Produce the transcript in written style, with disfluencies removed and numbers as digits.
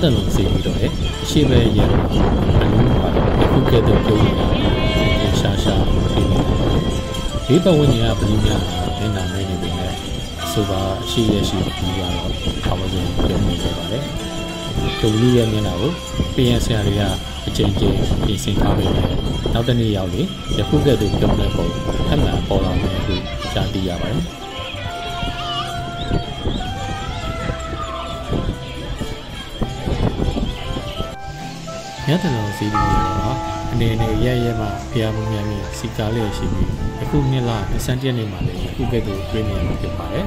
တလုံးစီပြီးတော့ရှေ့ဘက်ရံအလူးမှာအခုကဲ့သို့ပြုံးနေတာရှာရှာပြီးနေတာပါဘေးပတ်ဝန်းကျင်ကဘလူးများမျက်နှာမဲနေပေမဲ့ဆိုပါရှိရရှိပြီးတော့အမဆုံးပြုံးနေကြပါတယ်ဒုဘလူးရဲ့မျက်နှာကိုပြန်ဆရာတွေကအချိန်ချင်းပြင်ဆင်ထားပြီးနောက်တနေ့ရောက်လေယခုကဲ့သို့ပြုံးတဲ့ပုံအမှန်ပေါ်လာမယ်လို့ကြားသိရပါတယ်ညတလုံးစီးပြီးတော့အနေနဲ့ရဲမှဖျားမှုများစီကားလေးရှိပြီးအခုနှစ်လ21ရက်နေ့မှာလည်းအခုကဲ့သို့တွေ့နေရမှာဖြစ်ပါတယ်